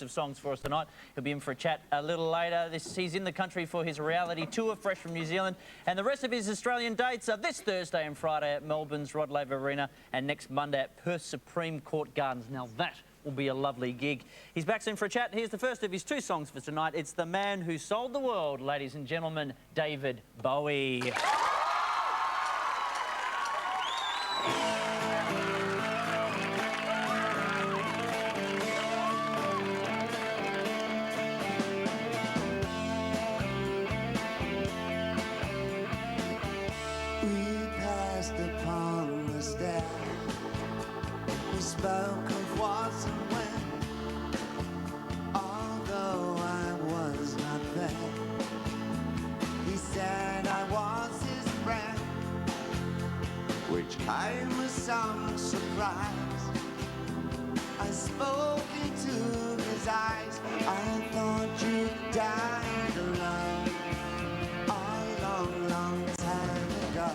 of songs for us tonight. He'll be in for a chat a little later. He's in the country for his reality tour, fresh from New Zealand, and the rest of his Australian dates are this Thursday and Friday at Melbourne's Rod Laver Arena and next Monday at Perth's Supreme Court Gardens. Now that will be a lovely gig. He's back soon for a chat. Here's the first of his two songs for tonight. It's The Man Who Sold the World, ladies and gentlemen, David Bowie. Upon the stair, we spoke of what and when, although I was not there. He said I was his friend, which came as some surprise. I spoke into his eyes. I thought you died alone a long, long time ago.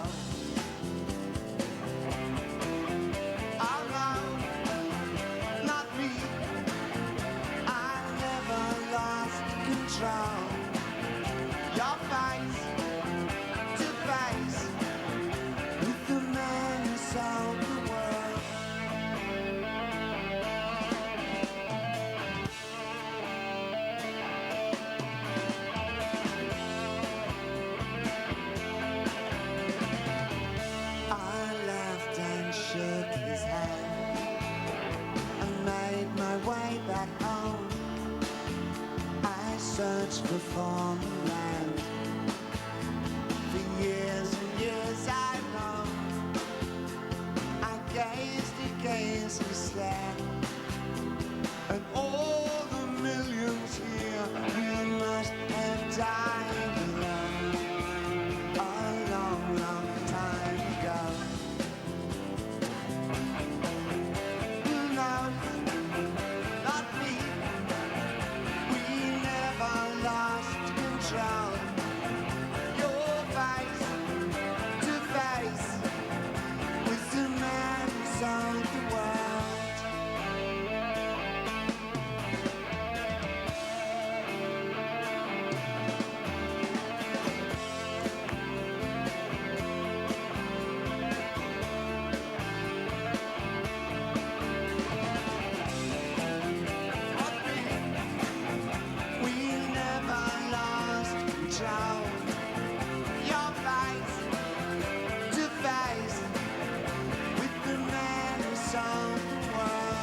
Your face to face with the man who sold the world. I laughed and shook his hand and made my way back home. Search for foreign land. For years and years I've known. I gazed and stared, and all the millions here, you must have died alone a long, long time ago. Who knows? Not me. Lost control. Your face to face with the man who sold the world. Your face to face with the man who sold the world.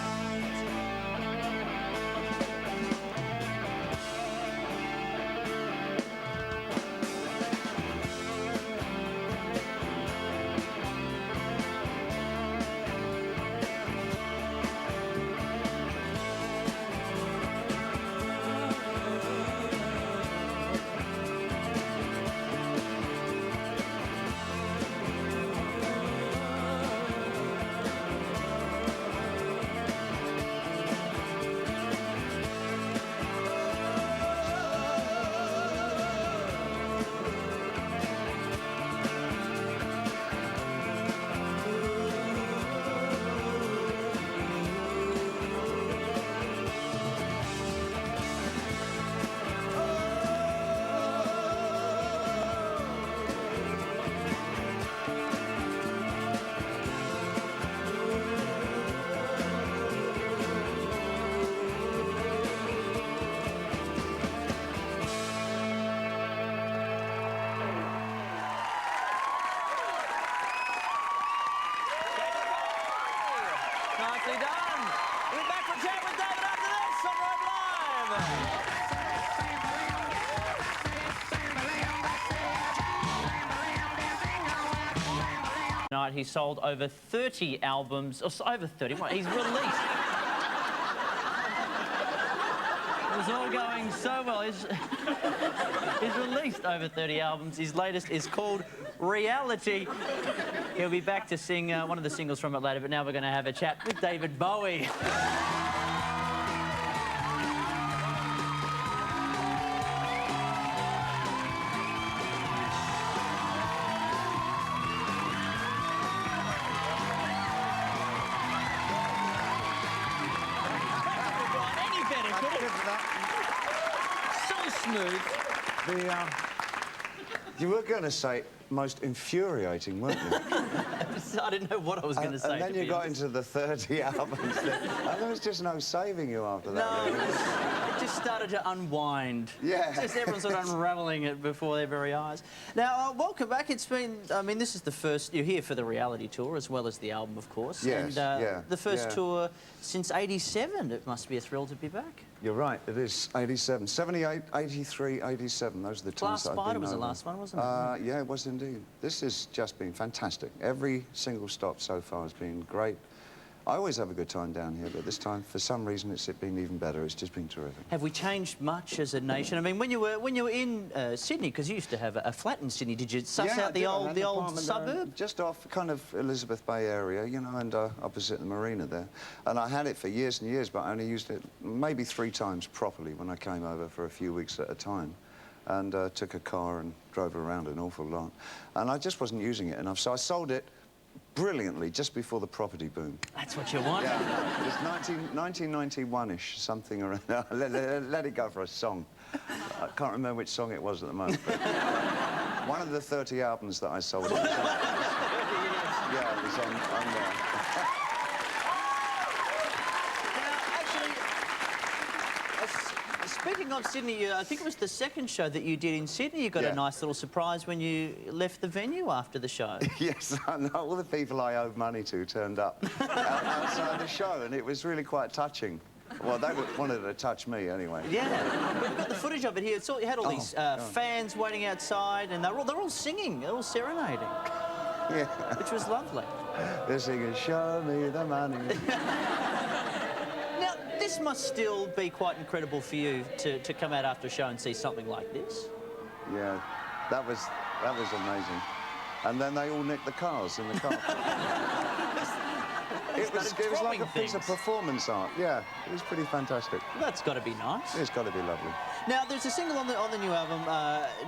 Nicely done. We're back for a chat with David after this on Rove Live. Tonight he sold over 30 albums, or over 30, what, he's released. It was all going so well. He's released over 30 albums. His latest is called Reality. He'll be back to sing one of the singles from it later, but now we're going to have a chat with David Bowie. Any better, could it? So smooth. You were going to say most infuriating, weren't you? I didn't know what I was going to say. And then you got into the 30 albums. And there was just no saving you after that. No, Really. it just started to unwind. Yeah. Just everyone sort of unravelling it before their very eyes. Now, welcome back. It's been, I mean, this is the first, you're here for the reality tour as well as the album, of course. Yes, and, yeah, the first yeah. tour since '87. It must be a thrill to be back. You're right, it is 87. 78, 83, 87, those are the Glass times that I've Spider been was the over. last one, wasn't it? Yeah, it was indeed. This has just been fantastic. Every single stop so far has been great. I always have a good time down here, but this time, for some reason, it's been even better. It's just been terrific. Have we changed much as a nation? I mean, when you were in Sydney, because you used to have a flat in Sydney, did you suss out the old suburb? Just off kind of Elizabeth Bay area, you know, and opposite the marina there. And I had it for years and years, but I only used it maybe 3 times properly when I came over for a few weeks at a time. And took a car and drove around an awful lot. And I just wasn't using it enough, so I sold it brilliantly just before the property boom. That's what you want? Yeah, it's 1991-ish, something around there. Let it go for a song. I can't remember which song it was at the moment. But one of the 30 albums that I sold. It was on, yeah, it was on there. Speaking of Sydney, I think it was the second show that you did in Sydney. You got a nice little surprise when you left the venue after the show. Yes, I know. All the people I owed money to turned up outside the show, and it was really quite touching. Well, they wanted to touch me anyway. Yeah, we've got the footage of it here. You had all these fans waiting outside, and they're all singing, they're all serenading. Yeah. Which was lovely. They're singing, "Show me the money." Now, this must still be quite incredible for you to come out after a show and see something like this. Yeah, that was amazing. And then they all nicked the cars in the car. It was like a piece of performance art. Yeah, it was pretty fantastic. Well, that's got to be nice. It's got to be lovely. Now, there's a single on the new album,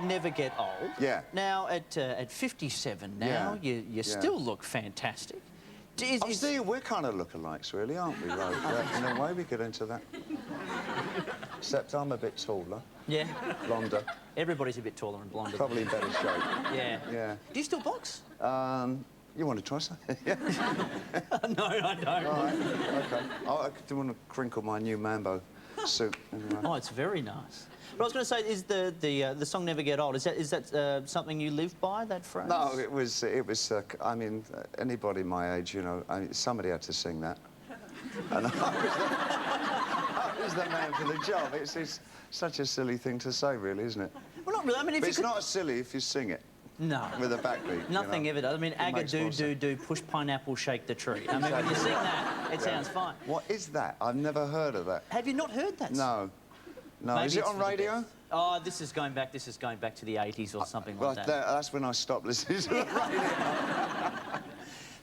"Never Get Old." Yeah. Now, at 57 now, you still look fantastic. See, we're kind of lookalikes, really, aren't we, Rove? In a way, we get into that. Except I'm a bit taller. Yeah. Blonder. Everybody's a bit taller and blonder. Probably in better shape. Yeah. Yeah. Do you still box? You want to try something? Yeah. No, I don't. All right. OK. I do want to crinkle my new Mambo suit. Anyway. Oh, it's very nice. But I was going to say, is the song "Never Get Old"? Is that something you live by? That phrase? No, it was. I mean, anybody my age, you know, somebody had to sing that, and I was the man for the job. It's such a silly thing to say, really, isn't it? Well, not really. I mean, but it's not as silly if you sing it. No. With a backbeat. Nothing ever does. I mean, "Aga-do-do-do, push pineapple, shake the tree." I mean, when you sing that, it sounds fine. What is that? I've never heard of that. Have you not heard that? No. No. Maybe is it on radio? Oh, this is going back to the 80s or something like that. That's when I stopped listening to the radio.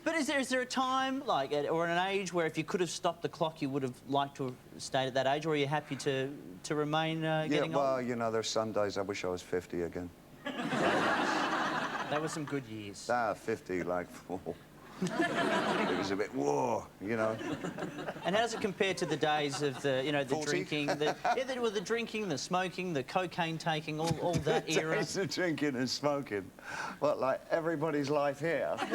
But is there a time, like, or an age where if you could have stopped the clock, you would have liked to have stayed at that age, or are you happy to remain getting well, old? you know, there's some days I wish I was 50 again. That were some good years. 50, like, it was a bit, whoa, you know. And how does it compare to the days of the, you know, the 40? drinking, the drinking, the smoking, the cocaine taking, all that era? Days of drinking and smoking. What, like everybody's life here? But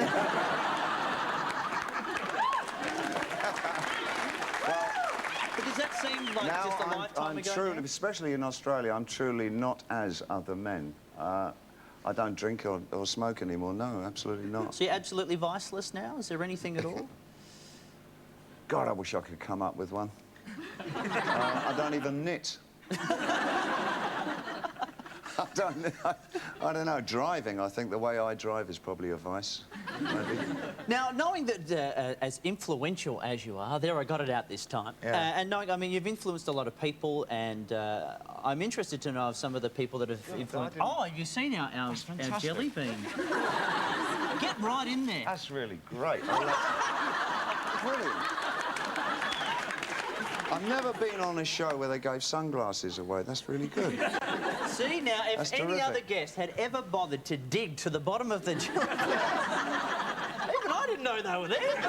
does that seem like just a lifetime ago? Truly, especially in Australia, I'm truly not as other men. I don't drink or smoke anymore. No, absolutely not. So you're absolutely viceless now? Is there anything at all? God, I wish I could come up with one. I don't even knit. I don't know. Driving, I think the way I drive is probably a vice, maybe. Now, knowing that as influential as you are, there I got it out this time. Yeah. And knowing, I mean, you've influenced a lot of people, and I'm interested to know of some of the people that have influenced. Oh, have you seen our jelly bean? Get right in there. That's really great. Brilliant. I've never been on a show where they gave sunglasses away. That's really good. See, now, if any other guest had ever bothered to dig to the bottom of the jelly bean, even I didn't know they were there.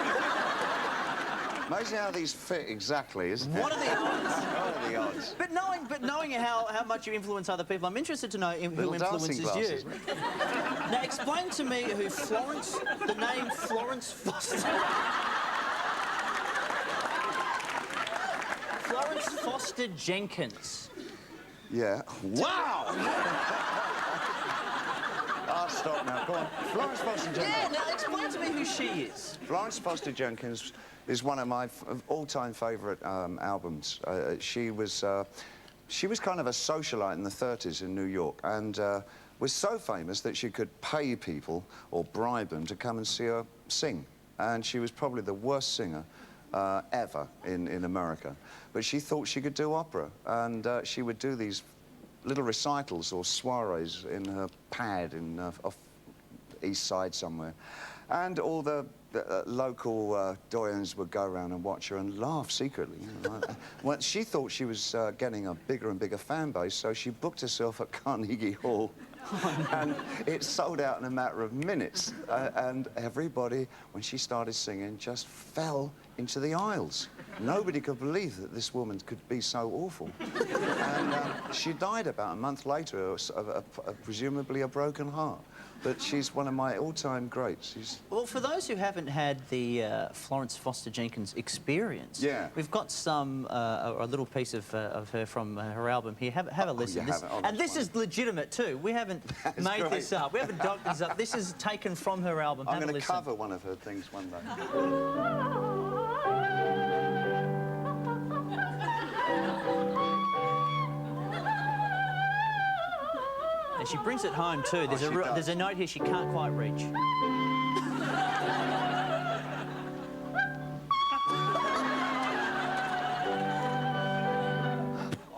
Amazing how these fit exactly, isn't it? What are the odds? What are are the odds? But knowing how much you influence other people, I'm interested to know who Little dancing influences glasses. you. Now, explain to me who the name Florence Foster... Florence Foster Jenkins. Yeah. Wow! I'll stop now. Go on. Florence Foster Jenkins. Yeah, now explain to me who she is. Florence Foster Jenkins is one of my all-time favourite albums. She was kind of a socialite in the 30s in New York, and was so famous that she could pay people or bribe them to come and see her sing. And she was probably the worst singer ever in America. But she thought she could do opera, and she would do these little recitals or soirees in her pad in off East Side somewhere. And all the local doyens would go around and watch her and laugh secretly. You know, well, she thought she was getting a bigger and bigger fan base, so she booked herself at Carnegie Hall. And it sold out in a matter of minutes. And everybody, when she started singing, just fell into the aisles. Nobody could believe that this woman could be so awful. And she died about a month later, of presumably a broken heart. But she's one of my all-time greats. Well, for those who haven't had the Florence Foster Jenkins experience, yeah, we've got a little piece of her from her album here. Have a listen. And this is legitimate too. We haven't made this up. We haven't dogged this up. This is taken from her album. I'm going to cover one of her things one day. And she brings it home too. There's a note here she can't quite reach.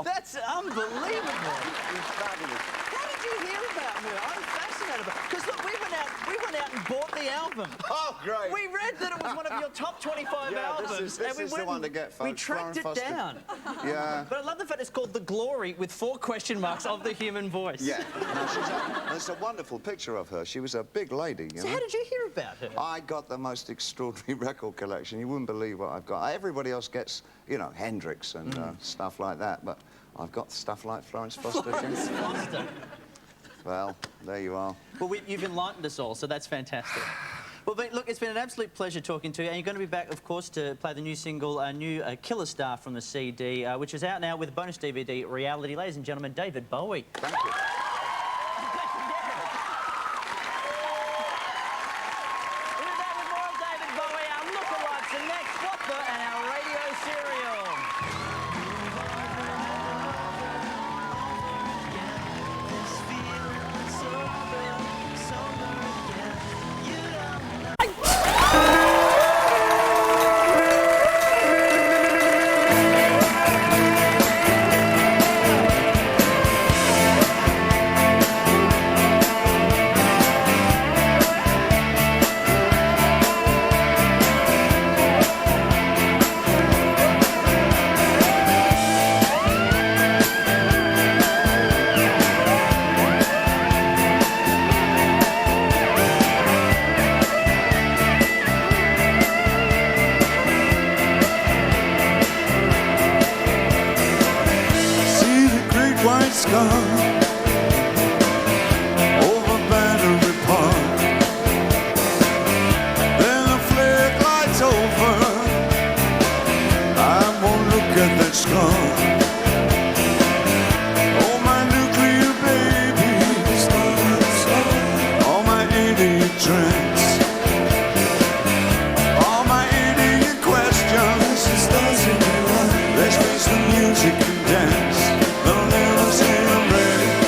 That's unbelievable. It's fabulous. How did you hear about her? I'm fascinated by it. Because look, we went out and bought the album. Oh, great. We read that it was one of your top 25 albums. This and we is the one to get, folks. We tracked it down. Yeah. But I love the fact it's called The Glory with 4 question marks of the human voice. Yeah. No, there's a wonderful picture of her. She was a big lady, you know. How did you hear about her? I got the most extraordinary record collection. You wouldn't believe what I've got. Everybody else gets, you know, Hendrix and stuff like that, but I've got stuff like Florence Foster. Florence Foster. Well, there you are. Well, you've enlightened us all, so that's fantastic. Well, look, it's been an absolute pleasure talking to you, and you're going to be back, of course, to play the new single, new Killer Star from the CD, which is out now with a bonus DVD, Reality. Ladies and gentlemen, David Bowie. Thank you. We're back with more of David Bowie, our lookalikes, and next, What the, and our radio serial. White scar over Battery Park. Then the flag lights over. I won't look at that scar. Oh, my nuclear babies, all my idiot trance, all my idiot questions. Let's face the music and dance. They'll never say I'm ready.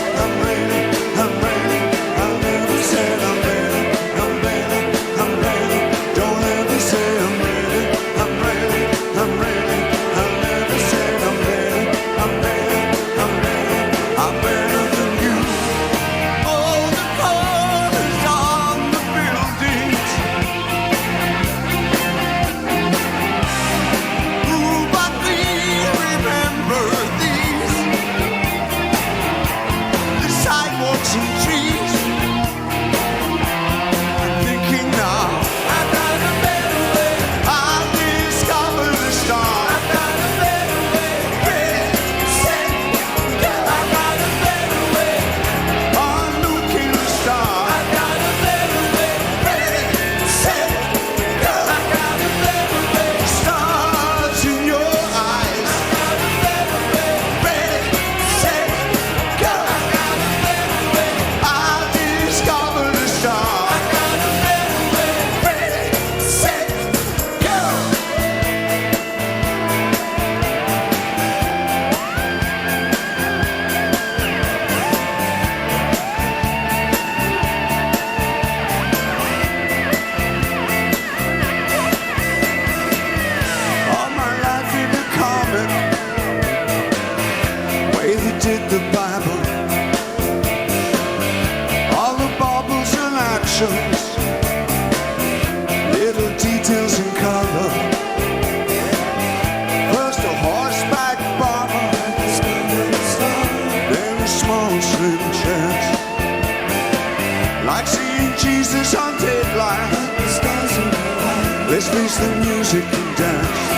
did the Bible, all the baubles and actions, little details in color. First a horseback bomber, then a small slim chance, like seeing Jesus on deadline. Let's face the music and dance.